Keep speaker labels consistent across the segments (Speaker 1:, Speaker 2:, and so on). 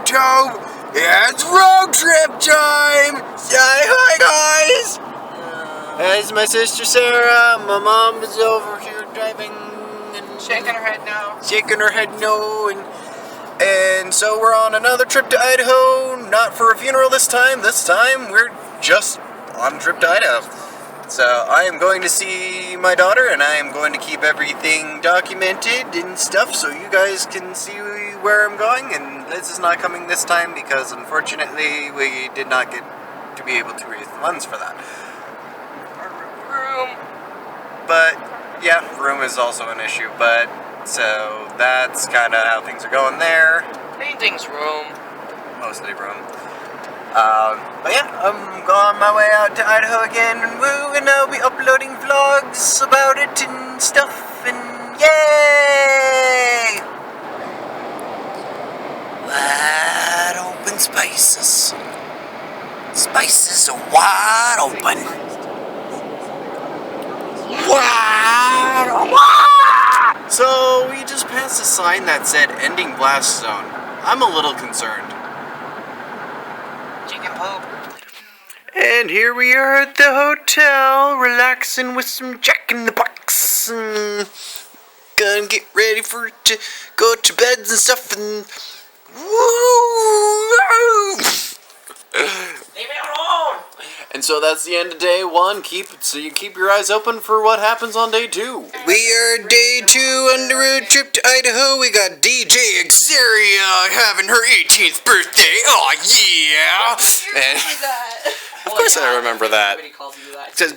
Speaker 1: YouTube! It's road trip time! Say hi, guys! It's my sister Sarah. My mom is over here driving and
Speaker 2: Shaking her head no.
Speaker 1: Shaking her head no. And so we're on another trip to Idaho. Not for a funeral this time. This time we're just on a trip to Idaho. So I am going to see my daughter, and I am going to keep everything documented and stuff so you guys can see where I'm going. And this is not coming this time because unfortunately we did not get to be able to raise the funds for that.
Speaker 2: Room.
Speaker 1: But yeah, room is also an issue, but so that's kind of how things are going there.
Speaker 2: Paintings room.
Speaker 1: Mostly room. But yeah, I'm on my way out to Idaho again, and woo, and I'll be uploading vlogs about it and stuff, and yay! Wide open spaces. Spaces are wide open. Wide open. So we just passed a sign that said ending blast zone. I'm a little concerned.
Speaker 2: Chicken poop.
Speaker 1: And here we are at the hotel, relaxing with some Jack in the Box. Gonna get ready for it to go to beds and stuff. And woo!
Speaker 2: Leave me alone.
Speaker 1: And so that's the end of day one. So you keep your eyes open for what happens on day two. We are day 2 on the road trip to Idaho. We got DJ Xeria having her 18th birthday. Oh yeah! And of course I remember that.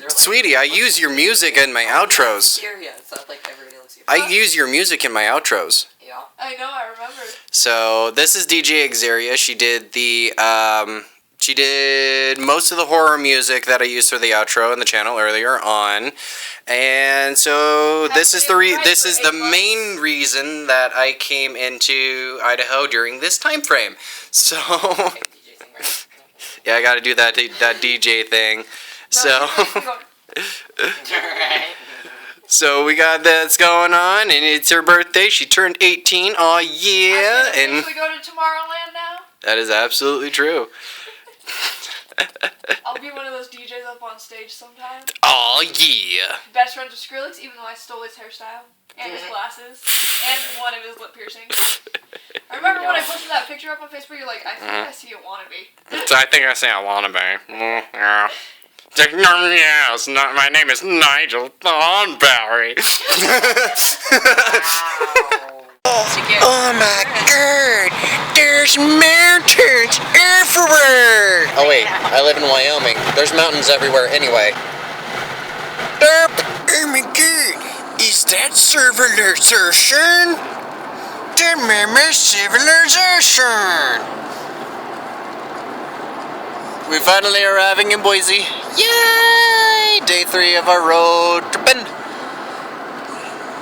Speaker 1: Sweetie, I use your music in my outros. I use your music in my outros.
Speaker 2: Yeah.
Speaker 3: I know, I remember.
Speaker 1: So this is DJ Xeria. She did she did most of the horror music that I used for the outro in the channel earlier on. And so this is the main reason that I came into Idaho during this time frame. So yeah, I got to do that DJ thing. So we got that's going on, and it's her birthday. She turned 18. Oh yeah,
Speaker 3: and we go to Tomorrowland now.
Speaker 1: That is absolutely true.
Speaker 3: I'll be one of those DJs up on stage sometime.
Speaker 1: Oh yeah.
Speaker 3: Best friends with Skrillex, even though I stole his hairstyle and his glasses and one of his lip piercings. I remember when I posted that picture up on Facebook, you're like, I think I see a wannabe.
Speaker 1: I think I see a wannabe. Yeah. Yes, my name is Nigel Thornberry. Oh my god, there's mountains everywhere! Oh wait, I live in Wyoming. There's mountains everywhere anyway. Oh my god, is that civilization? The meme civilization! We're finally arriving in Boise. Yay! Day 3 of our road tripping.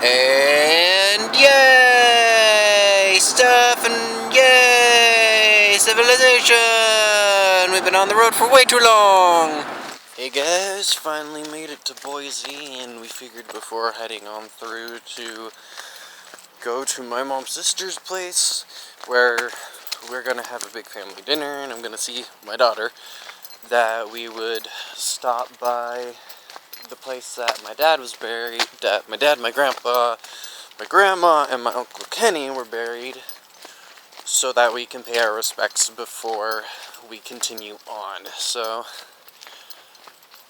Speaker 1: And yay! Stuff and yay! Civilization! We've been on the road for way too long! Hey guys, finally made it to Boise, and we figured before heading on through to go to my mom's sister's place, where we're gonna have a big family dinner, and I'm gonna see my daughter, that we would stop by the place that my dad was buried, that my dad, my grandpa, my grandma, and my Uncle Kenny were buried, so that we can pay our respects before we continue on. So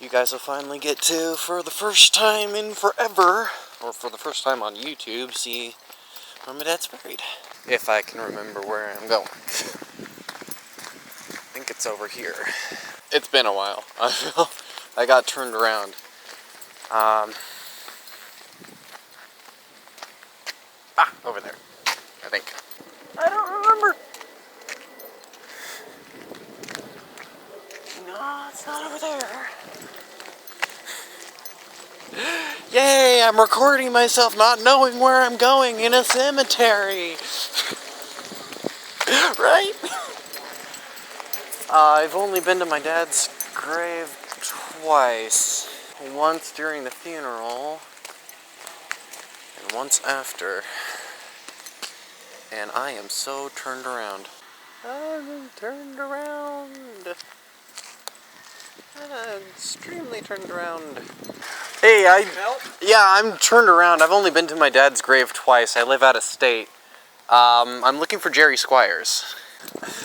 Speaker 1: you guys will finally get to, for the first time in forever, or for the first time on YouTube, see where my dad's buried. If I can remember where I'm going. I think it's over here. It's been a while. I got turned around. Over there, I think. I don't remember. No, it's not over there. Yay, I'm recording myself not knowing where I'm going in a cemetery. Right? I've only been to my dad's grave twice. Once during the funeral, and once after. And I am so turned around. I'm turned around. Extremely turned around. Hey, I'm turned around. I've only been to my dad's grave twice. I live out of state. I'm looking for Jerry Squires.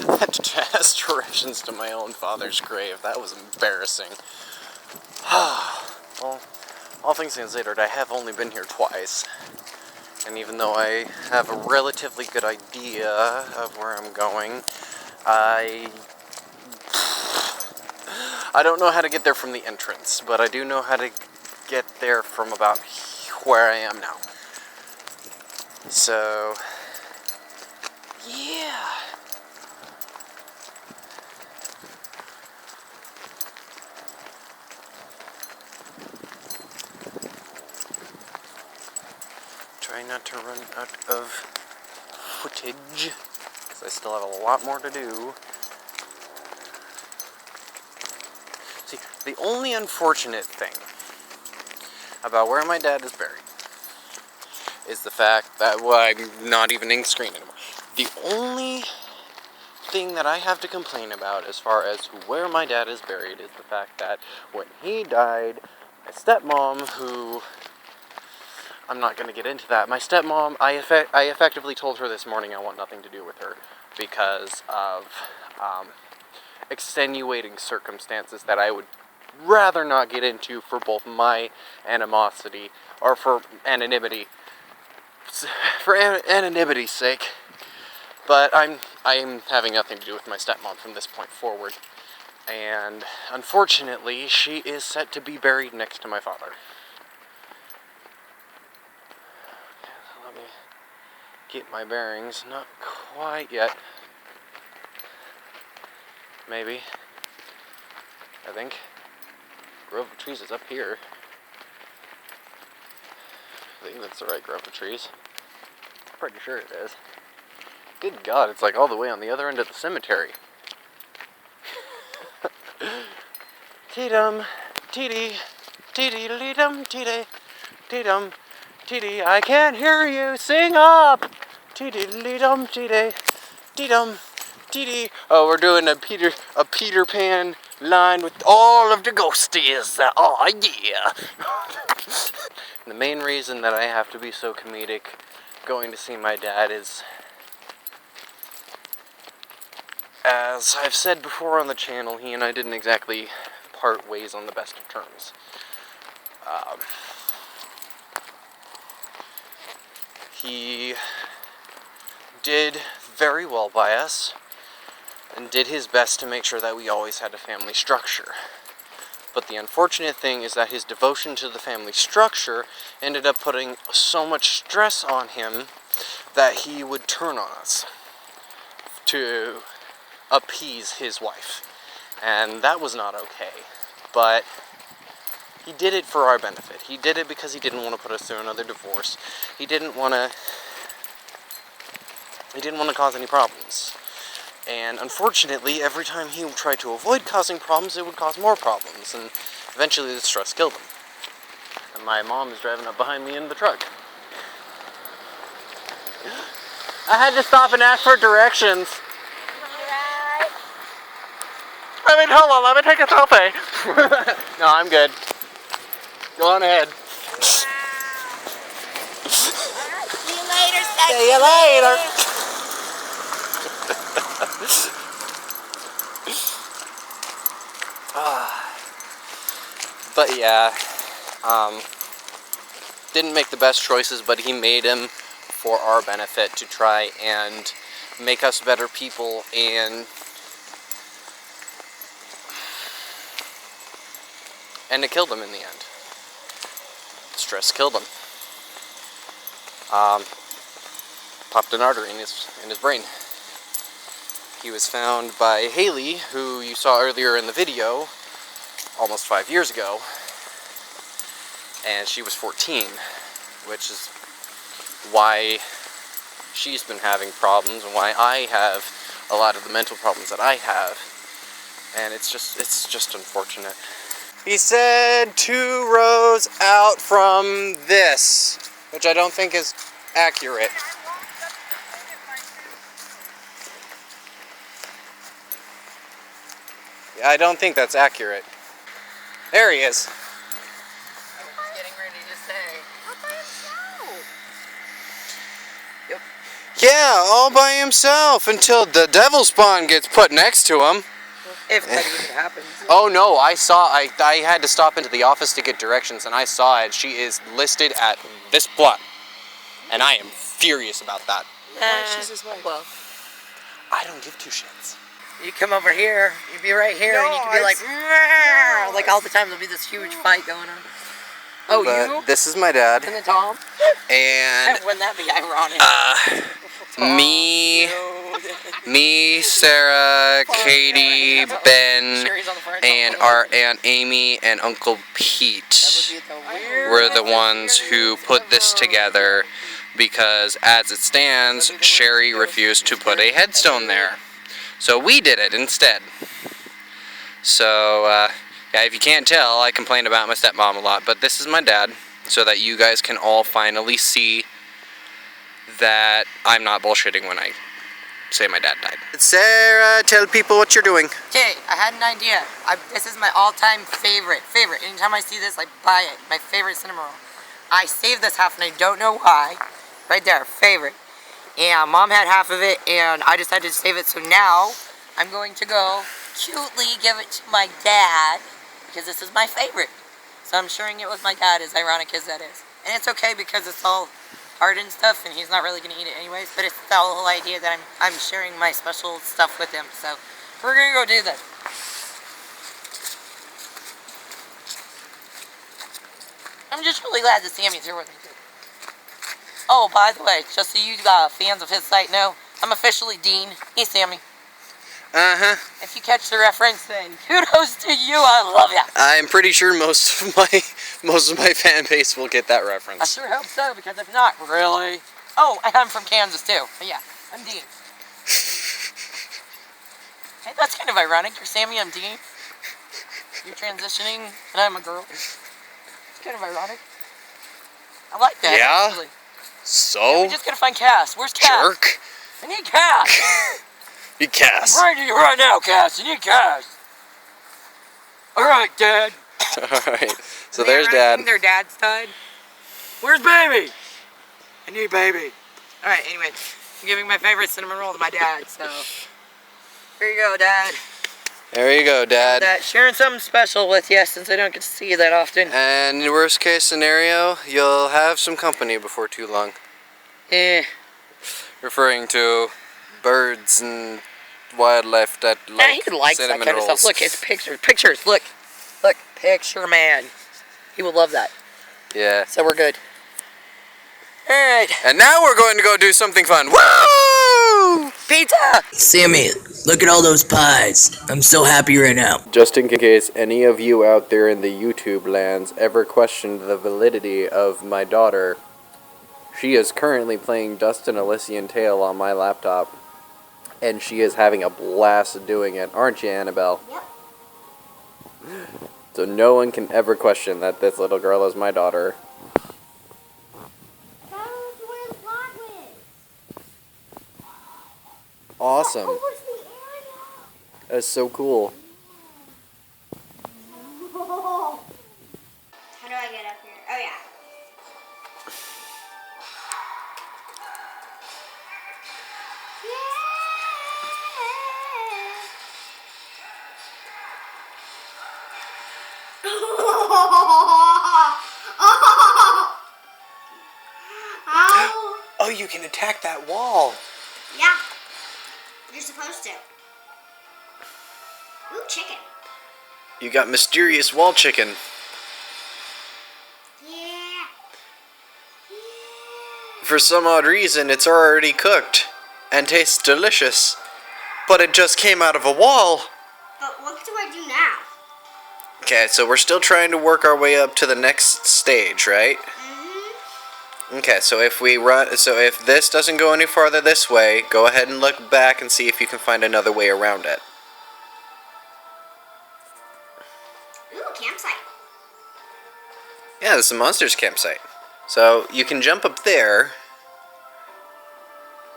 Speaker 1: I had to ask directions to my own father's grave. That was embarrassing. Well, all things considered, I have only been here twice. And even though I have a relatively good idea of where I'm going, I don't know how to get there from the entrance, but I do know how to get there from about where I am now. So, yeah. Try not to run out of footage, because I still have a lot more to do. See, the only unfortunate thing about where my dad is buried is the fact that, well, I'm not even in screen anymore. The only thing that I have to complain about as far as where my dad is buried is the fact that when he died, my stepmom, who, I'm not going to get into that, my stepmom, I effectively told her this morning I want nothing to do with her because of extenuating circumstances that I would rather not get into for both my animosity, or for anonymity's sake. But I am having nothing to do with my stepmom from this point forward. And unfortunately, she is set to be buried next to my father. Let me get my bearings. Not quite yet. Maybe. I think. Grove of trees is up here. I think that's the right grove of trees. Pretty sure it is. Good God, it's like all the way on the other end of the cemetery. Tee-dum, tee-dee, tee-dee-lee-dum, tee-dee, tee-dum, tee-dee, I can't hear you, sing up! Tee-dee-lee-dum, tee-dee, tee-dum, tee-dee. Oh, we're doing a Peter Pan line with all of the ghosties. Oh, yeah! The main reason that I have to be so comedic going to see my dad is, as I've said before on the channel, he and I didn't exactly part ways on the best of terms. He did very well by us and did his best to make sure that we always had a family structure. But the unfortunate thing is that his devotion to the family structure ended up putting so much stress on him that he would turn on us to appease his wife. And that was not okay. But he did it for our benefit. He did it because he didn't want to put us through another divorce. He didn't want to cause any problems. And unfortunately, every time he tried to avoid causing problems, it would cause more problems. And eventually the stress killed him. And my mom is driving up behind me in the truck. I had to stop and ask for directions. Hold on, let me take a selfie. No, I'm good. Go on ahead.
Speaker 4: See you later, sexy.
Speaker 1: See you later. But yeah, didn't make the best choices, but he made them for our benefit to try and make us better people, and it killed him in the end. Stress killed him. Popped an artery in his brain. He was found by Haley, who you saw earlier in the video, almost 5 years ago, and she was 14, which is why she's been having problems and why I have a lot of the mental problems that I have, and it's just unfortunate. He said 2 rows out from this, which I don't think is accurate. I don't think that's accurate. There he is.
Speaker 2: I was getting ready to say.
Speaker 4: All by himself.
Speaker 2: Yep.
Speaker 1: Yeah, all by himself until the devil spawn gets put next to him.
Speaker 2: If that even happens.
Speaker 1: Oh no, I had to stop into the office to get directions and I saw it. She is listed at this plot. And I am furious about that.
Speaker 2: She's his wife. Well,
Speaker 1: I don't give two shits.
Speaker 2: you come over here, you'd be right here, and you could be like, "Meow." Like all the time there'll be this huge fight going on. Oh,
Speaker 1: But
Speaker 2: you?
Speaker 1: this is my dad.
Speaker 2: And then Tom?
Speaker 1: And
Speaker 2: Wouldn't that be ironic?
Speaker 1: me, Sarah, Katie, Ben,
Speaker 2: Sure, he's on the front.
Speaker 1: and our Aunt Amy and Uncle Pete were the ones who put this together because as it stands, Sherry refused to put a headstone there. So we did it instead. So, yeah, if you can't tell, I complain about my stepmom a lot, but this is my dad, so that you guys can all finally see that I'm not bullshitting when I say my dad died. Sarah, tell people what you're doing.
Speaker 2: Okay, I had an idea. This is my all-time favorite. Anytime I see this, I buy it. My favorite cinnamon roll. I saved this half, and I don't know why. Right there, favorite. And Mom had half of it, and I decided to save it. So now I'm going to go cutely give it to my dad because this is my favorite. So I'm sharing it with my dad, as ironic as that is. And it's okay because it's all hard and stuff, and he's not really going to eat it anyways. But it's the whole idea that I'm sharing my special stuff with him. So we're going to go do that. I'm just really glad that Sammy's here with me too. Oh, by the way, just so you fans of his site know, I'm officially Dean. He's Sammy.
Speaker 1: Uh-huh.
Speaker 2: If you catch the reference, then kudos to you. I love ya.
Speaker 1: I'm pretty sure most of my fan base will get that
Speaker 2: I
Speaker 1: reference.
Speaker 2: sure hope so, because if not, really. Oh, and I'm from Kansas too. But yeah, I'm Dean. Hey, that's kind of ironic. You're Sammy, I'm Dean. You're transitioning, and I'm a girl. It's kind of ironic. I like that.
Speaker 1: Yeah?
Speaker 2: Actually.
Speaker 1: So?
Speaker 2: We just gotta find Cass. Where's Cass?
Speaker 1: Jerk.
Speaker 2: I need Cass.
Speaker 1: You Cass.
Speaker 2: I'm right to you right now, Cass. I need Cass. All right, Dad.
Speaker 1: Alright, so there's Dad.
Speaker 2: Their dad's died. Where's Baby? I need Baby. All right, anyway, I'm giving my favorite cinnamon roll to my dad, so here you go, Dad.
Speaker 1: There you go, Dad.
Speaker 2: Sharing something special with you since I don't get to see you that often.
Speaker 1: And in worst case scenario, you'll have some company before too long.
Speaker 2: Eh.
Speaker 1: Referring to birds and wildlife that
Speaker 2: Yeah,
Speaker 1: like
Speaker 2: he likes that
Speaker 1: cinnamon
Speaker 2: kind of
Speaker 1: rolls.
Speaker 2: stuff. Look, his pictures. Look, picture man. He will love that.
Speaker 1: Yeah.
Speaker 2: So we're good. All right,
Speaker 1: And now we're going to go do something fun. Woo!
Speaker 2: pizza.
Speaker 5: Sammy, look at all those pies. I'm so happy right now.
Speaker 1: Just in case any of you out there in the YouTube lands ever questioned the validity of my daughter, she is currently playing Dust and Elysian Tale on my laptop, and she is having a blast doing it, aren't you, Annabelle?
Speaker 4: Yep.
Speaker 1: So no one can ever question that this little girl is my daughter.
Speaker 4: That was where the lot went.
Speaker 1: Awesome.
Speaker 4: What was the area?
Speaker 1: That's so cool.
Speaker 4: How do I get up here? Oh, yeah. Ow.
Speaker 1: Oh, you can attack that wall.
Speaker 4: Yeah. You're supposed to. Ooh, chicken.
Speaker 1: You got mysterious wall chicken.
Speaker 4: Yeah.
Speaker 1: For some odd reason, it's already cooked and tastes delicious. But it just came out of a wall.
Speaker 4: But what do I do now?
Speaker 1: Okay, so we're still trying to work our way up to the next stage, right? Okay, so if this doesn't go any farther this way, go ahead and look back and see if you can find another way around it.
Speaker 4: Ooh, campsite.
Speaker 1: Yeah, this is a monsters campsite. So you can jump up there.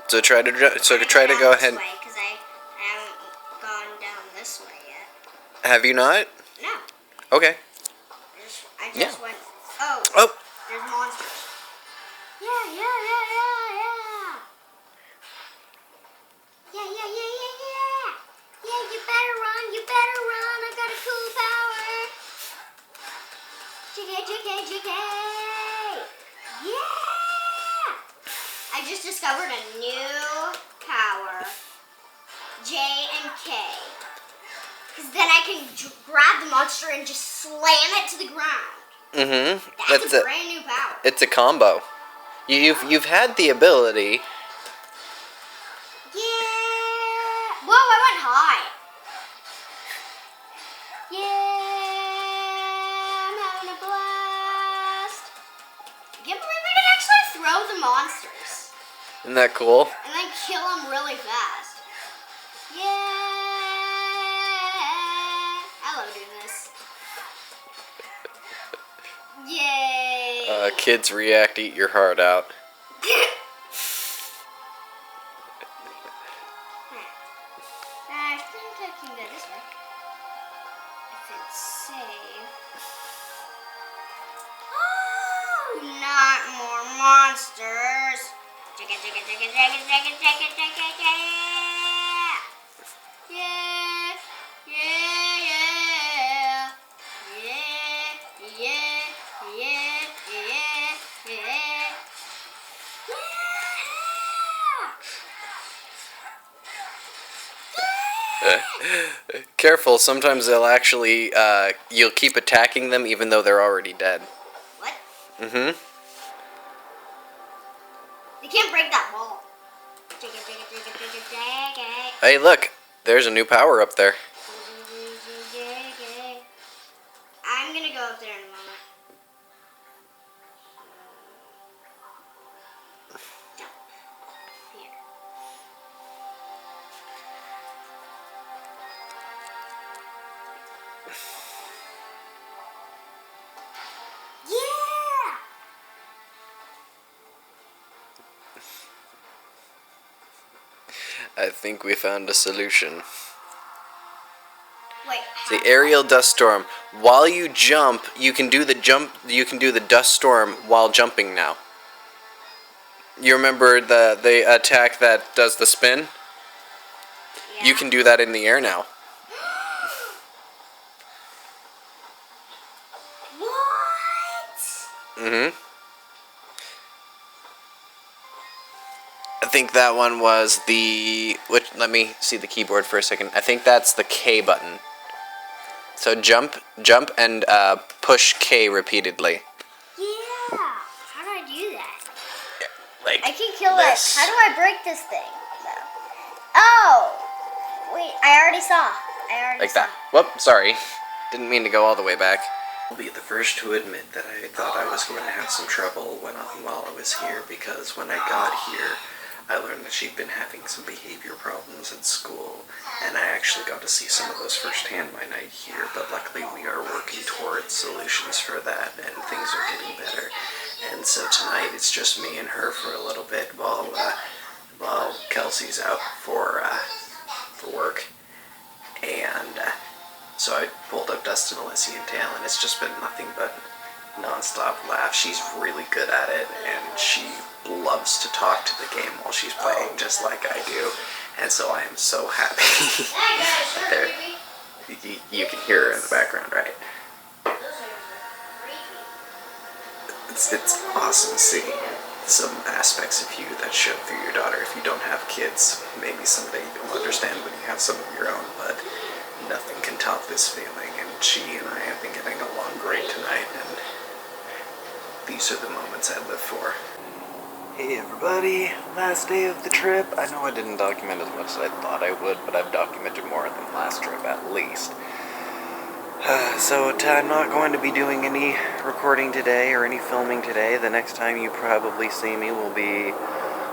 Speaker 1: So try to go ahead.
Speaker 4: Because I haven't gone down this way yet.
Speaker 1: Have you not?
Speaker 4: No.
Speaker 1: Okay.
Speaker 4: I just
Speaker 1: Yeah.
Speaker 4: went. Oh.
Speaker 1: Oh.
Speaker 4: There's monsters. Yeah. Yeah. Yeah, you better run. I got a cool power. JK. Yeah. I just discovered a new power. J and K. Because then I can grab the monster and just slam it to the ground.
Speaker 1: Mm-hmm.
Speaker 4: That's a brand new power.
Speaker 1: It's a combo. You've had the ability.
Speaker 4: Yeah. Whoa, I went high. Yeah, I'm having a blast. I can't believe I can actually throw the monsters.
Speaker 1: Isn't that cool?
Speaker 4: And then kill them really fast. Yeah. I love doing this. Yay.
Speaker 1: Kids react, eat your heart out.
Speaker 4: I think I can go this way. If it's safe. Oh, not more monsters. Yeah.
Speaker 1: Careful, sometimes they'll actually, you'll keep attacking them even though they're already dead.
Speaker 4: What?
Speaker 1: Mm-hmm.
Speaker 4: They can't break that wall.
Speaker 1: Hey, look, there's a new power up there.
Speaker 4: I'm gonna go up there in a moment. Here. Yeah!
Speaker 1: I think we found a solution.
Speaker 4: Wait,
Speaker 1: The aerial dust storm. While you jump, you can do the dust storm while jumping now. You remember the attack that does the spin?
Speaker 4: yeah.
Speaker 1: You can do that in the air now.
Speaker 4: What?
Speaker 1: Mm-hmm. I think that one was let me see the keyboard for a second. I think that's the K button. So jump, and push K repeatedly.
Speaker 4: Yeah. How do I do that?
Speaker 1: Like
Speaker 4: I can kill
Speaker 1: this.
Speaker 4: it. How do I break this thing? No. Oh. Wait, I already saw.
Speaker 1: Like that. Whoop, sorry. Didn't mean to go all the way back. I'll be the first to admit that I thought I was going to have some trouble while I was here, because when I got here, I learned that she'd been having some behavior problems at school, and I actually got to see some of those firsthand my night here, but luckily we are working towards solutions for that, and things are getting better. And so tonight it's just me and her for a little bit while Kelsey's out for work. And so I pulled up Dustin, Alessi, and Tail, and it's just been nothing but non-stop laugh. She's really good at it, and she loves to talk to the game while she's playing, just like I do. And so I am so happy. There, you can hear her in the background, right? It's awesome seeing some aspects of you that show through your daughter. If you don't have kids, maybe someday you'll understand when you have some of your own, but nothing can top this feeling, and she and I have been getting along great tonight, and these are the moments I live for. Hey everybody, last day of the trip. I know I didn't document as much as I thought I would, but I've documented more than last trip at least. So I'm not going to be doing any recording today or any filming today. The next time you probably see me will be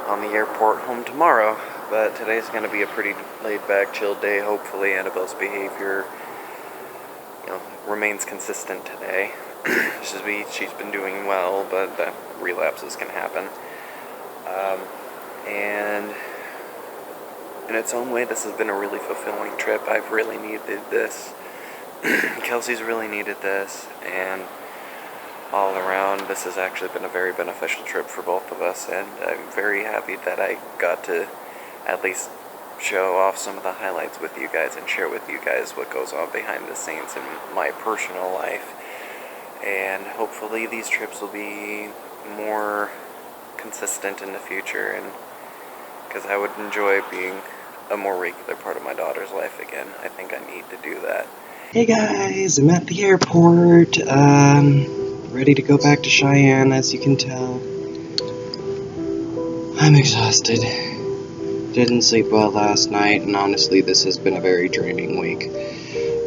Speaker 1: on the airport home tomorrow. But today's going to be a pretty laid-back, chill day. Hopefully Annabelle's behavior, remains consistent today. She's been doing well, but the relapses can happen. And in its own way, this has been a really fulfilling trip. I've really needed this Kelsey's really needed this, and all around, this has actually been a very beneficial trip for both of us, and I'm very happy that I got to at least show off some of the highlights with you guys and share with you guys what goes on behind the scenes in my personal life. And hopefully these trips will be more consistent in the future, and because I would enjoy being a more regular part of my daughter's life again. I think I need to do that.
Speaker 6: Hey guys, I'm at the airport, ready to go back to Cheyenne, as you can tell. I'm exhausted. Didn't sleep well last night, and honestly this has been a very draining week.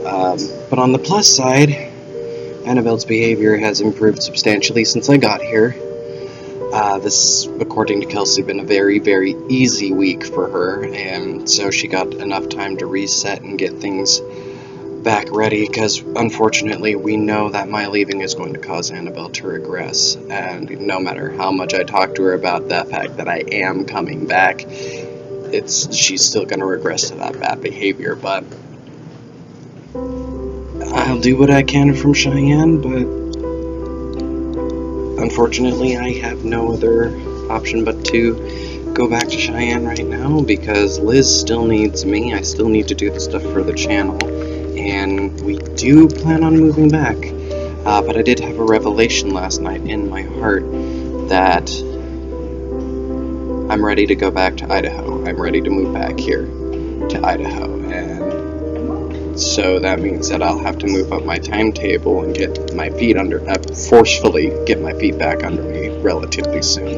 Speaker 6: But on the plus side, Annabelle's behavior has improved substantially since I got here. This, according to Kelsey, been a very, very easy week for her, and so she got enough time to reset and get things back ready, because unfortunately we know that my leaving is going to cause Annabelle to regress, and no matter how much I talk to her about the fact that I am coming back, she's still going to regress to that bad behavior. But I'll do what I can from Cheyenne, but unfortunately I have no other option but to go back to Cheyenne right now, because Liz still needs me. I still need to do the stuff for the channel, and we do plan on moving back. But I did have a revelation last night in my heart that I'm ready to go back to Idaho. I'm ready to move back here to Idaho, and so that means that I'll have to move up my timetable and get my feet forcefully get my feet back under me relatively soon.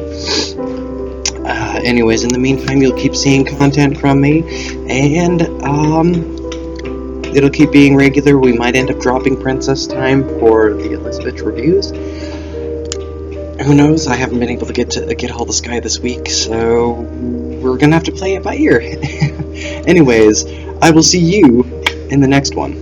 Speaker 6: Anyways, in the meantime, you'll keep seeing content from me, and it'll keep being regular. We might end up dropping Princess Time for the Elizabeth reviews. Who knows? I haven't been able to get hold of Sky this week, so we're gonna have to play it by ear. Anyways, I will see you in the next one.